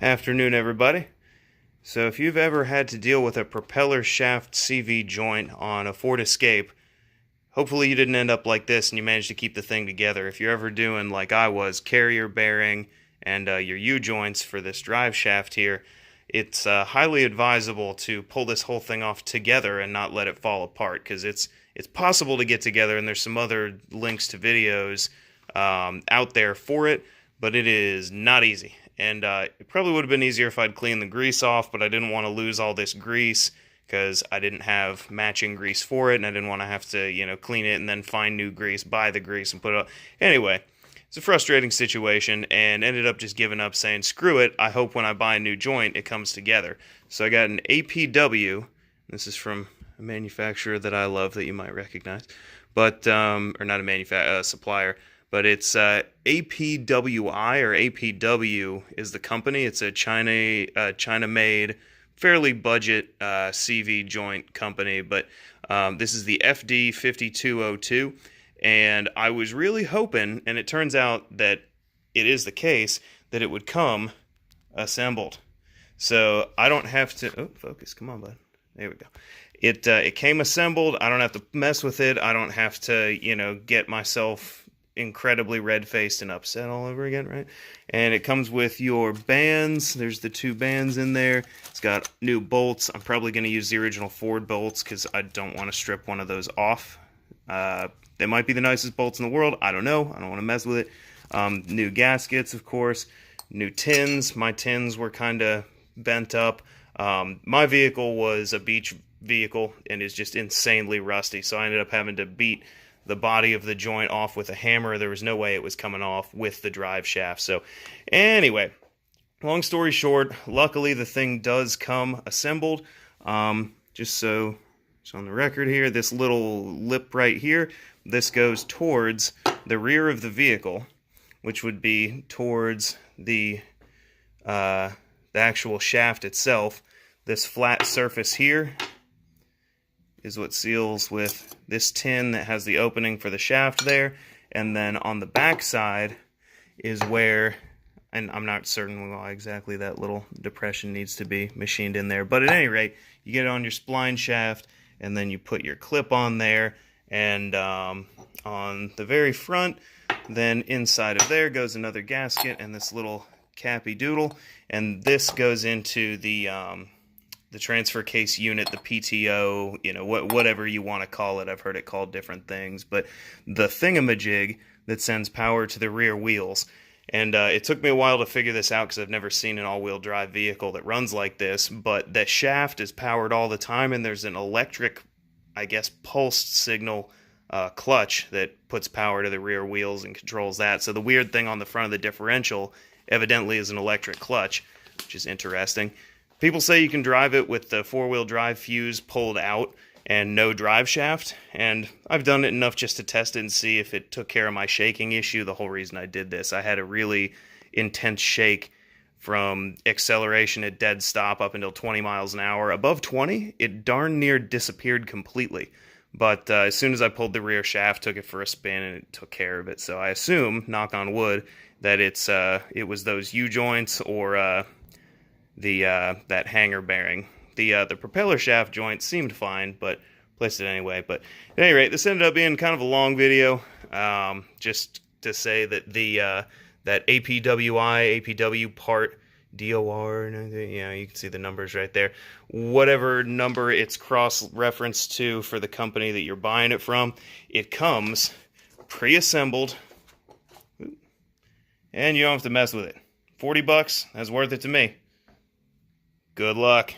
Afternoon, everybody. So if you've ever had to deal with a propeller shaft CV joint on a Ford Escape, hopefully you didn't end up like this and you managed to keep the thing together. If you're ever doing, like I was, carrier bearing and your U-joints for this drive shaft here, it's highly advisable to pull this whole thing off together and not let it fall apart, because it's possible to get together, and there's some other links to videos out there for it, but it is not easy. And it probably would have been easier if I'd cleaned the grease off, but I didn't want to lose all this grease because I didn't have matching grease for it, and I didn't want to have to, clean it and then find new grease, buy the grease, and put it up. Anyway, it's a frustrating situation, and ended up just giving up, saying, screw it, I hope when I buy a new joint it comes together. So I got an APW. This is from a manufacturer that I love that you might recognize, but or not a supplier. But it's APWI, or APW is the company. It's a China-made, fairly budget CV joint company. But this is the GD5202, and I was really hoping, and it turns out that it is the case, that it would come assembled. So I don't have to. Oh, focus! Come on, bud. There we go. It came assembled. I don't have to mess with it. I don't have to get myself incredibly red-faced and upset all over again, right? And it comes with your bands. There's the two bands in there. It's got new bolts. I'm probably going to use the original Ford bolts because I don't want to strip one of those off. They might be the nicest bolts in the world. I don't know. I don't want to mess with it. New gaskets, of course. New tins. My tins were kind of bent up. My vehicle was a beach vehicle and is just insanely rusty, so I ended up having to beat the body of the joint off with a hammer. There was no way it was coming off with the drive shaft. So anyway, long story short, luckily the thing does come assembled. Just so it's on the record here, this little lip right here, this goes towards the rear of the vehicle, which would be towards the actual shaft itself. This flat surface here is what seals with this tin that has the opening for the shaft there, and then on the back side is where, and I'm not certain why exactly that little depression needs to be machined in there, but at any rate, you get it on your spline shaft, and then you put your clip on there, and on the very front, then inside of there goes another gasket and this little cappy doodle, and this goes into the transfer case unit, the PTO, whatever you want to call it. I've heard it called different things, but the thingamajig that sends power to the rear wheels. And it took me a while to figure this out because I've never seen an all-wheel drive vehicle that runs like this, but the shaft is powered all the time, and there's an electric, I guess, pulsed signal clutch that puts power to the rear wheels and controls that. So the weird thing on the front of the differential evidently is an electric clutch, which is interesting. People say you can drive it with the four-wheel drive fuse pulled out and no drive shaft, and I've done it enough just to test it and see if it took care of my shaking issue. The whole reason I did this, I had a really intense shake from acceleration at dead stop up until 20 miles an hour. Above 20, it darn near disappeared completely. But as soon as I pulled the rear shaft, took it for a spin, and it took care of it. So I assume, knock on wood, that it was those U-joints or that hanger bearing. The propeller shaft joint seemed fine, but placed it anyway. But at any rate, this ended up being kind of a long video, just to say that that APWI, APW part, DOR, you can see the numbers right there. Whatever number it's cross-referenced to for the company that you're buying it from, it comes pre-assembled, and you don't have to mess with it. $40, that's worth it to me. Good luck.